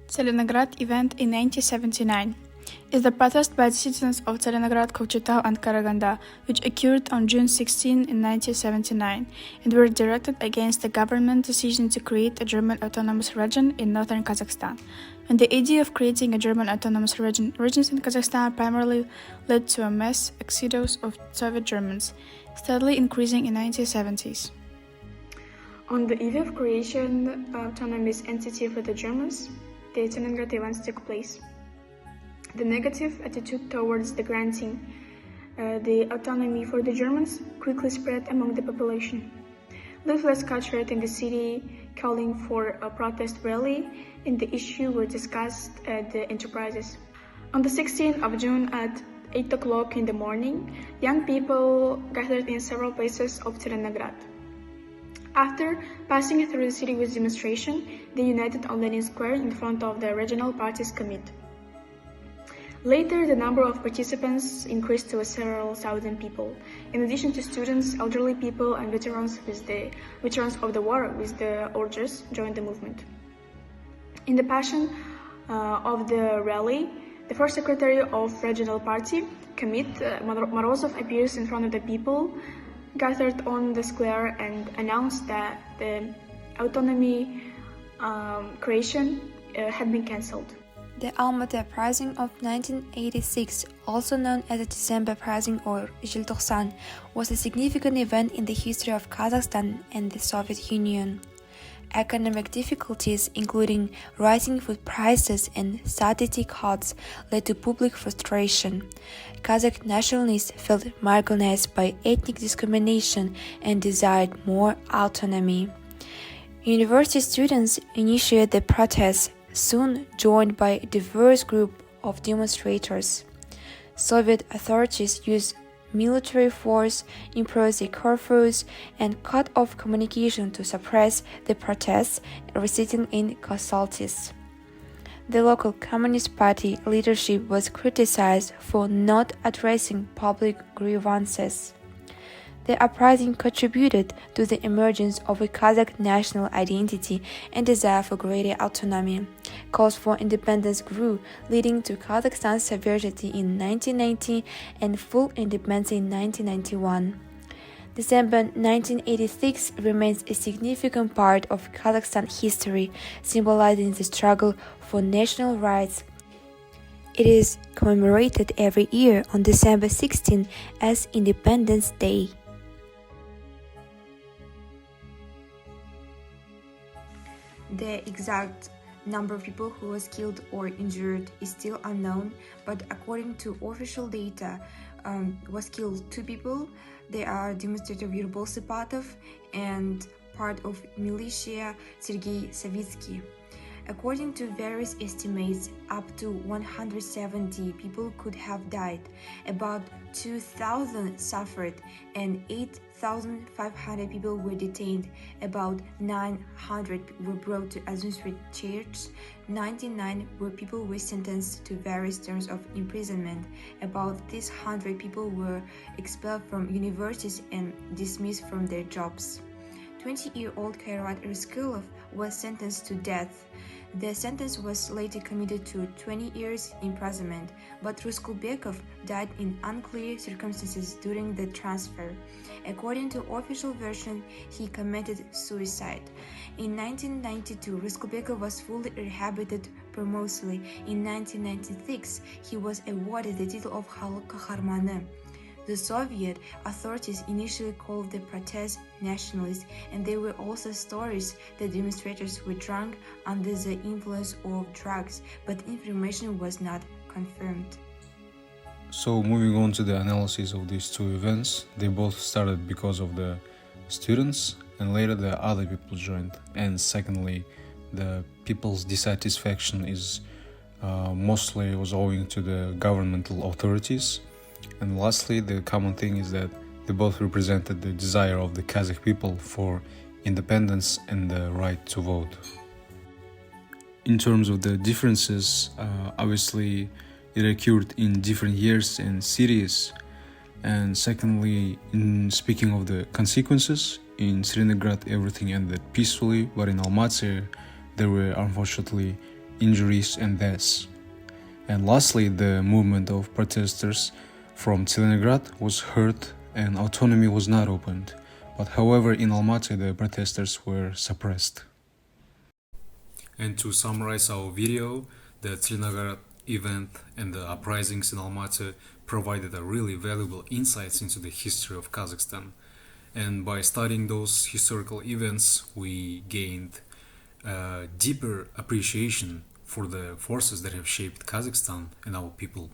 Tselinograd event in 1979 is the protest by the citizens of Tselinograd, Kocheta, and Karaganda, which occurred on June 16 in 1979, and were directed against the government decision to create a German autonomous region in northern Kazakhstan. And the idea of creating a German autonomous regions in Kazakhstan primarily led to a mass exodus of Soviet Germans, steadily increasing in 1970s. On the eve of creation autonomous entity for the Germans, the Tselinograd events took place. The negative attitude towards the granting the autonomy for the Germans quickly spread among the population. Leaflets cut red in the city calling for a protest rally, and the issue were discussed at the enterprises. On the 16th of June at 8 o'clock in the morning, young people gathered in several places of Tselinograd. After passing through the city with demonstration, they united on Lenin Square in front of the regional parties commit. Later, the number of participants increased to several thousand people, in addition to students, elderly people, and veterans of the war with the orders joined the movement. In the passion of the rally, the first secretary of regional party commit, Morozov, appears in front of the people gathered on the square and announced that the autonomy creation had been cancelled. The Alma-Ata uprising of 1986, also known as the December uprising or Желтоқсан, was a significant event in the history of Kazakhstan and the Soviet Union. Economic difficulties, including rising food prices and satiety cuts, led to public frustration. Kazakh nationalists felt marginalized by ethnic discrimination and desired more autonomy. University students initiated the protests, soon joined by a diverse group of demonstrators. Soviet authorities used military force, imposed curfews, and cut off communication to suppress the protests, resulting in casualties. The local Communist Party leadership was criticized for not addressing public grievances. The uprising contributed to the emergence of a Kazakh national identity and desire for greater autonomy. Calls for independence grew, leading to Kazakhstan's sovereignty in 1990 and full independence in 1991. December 1986 remains a significant part of Kazakhstan history, symbolizing the struggle for national rights. It is commemorated every year on December 16 as Independence Day. The exact number of people who was killed or injured is still unknown, but according to official data, was killed 2 people. They are demonstrator Yurbol Sipatov and part of militia Sergei Savitsky. According to various estimates, up to 170 people could have died, about 2,000 suffered, and 8,500 people were detained. About 900 were brought to administrative chairs. 99 people were sentenced to various terms of imprisonment. About 100 people were expelled from universities and dismissed from their jobs. 20-year-old Kairat Ryskulov was sentenced to death. The sentence was later commuted to 20 years imprisonment, but Ruskulbekov died in unclear circumstances during the transfer. According to official version, he committed suicide. In 1992, Ruskulbekov was fully rehabilitated posthumously. In 1996, he was awarded the title of Halk Kahramanı. The Soviet authorities initially called the protests nationalist, and there were also stories that demonstrators were drunk under the influence of drugs, but information was not confirmed. So moving on to the analysis of these 2 events, they both started because of the students and later the other people joined. And secondly, the people's dissatisfaction is mostly was owing to the governmental authorities. And lastly, the common thing is that they both represented the desire of the Kazakh people for independence and the right to vote. In terms of the differences, obviously it occurred in different years and cities. And secondly, in speaking of the consequences, in Tselinograd everything ended peacefully, but in Almaty there were unfortunately injuries and deaths. And lastly, the movement of protesters from Tselinograd was hurt and autonomy was not opened. But however, in Alma-Ata, the protesters were suppressed. And to summarize our video, the Tselinograd event and the uprisings in Alma-Ata provided a really valuable insights into the history of Kazakhstan. And by studying those historical events, we gained a deeper appreciation for the forces that have shaped Kazakhstan and our people.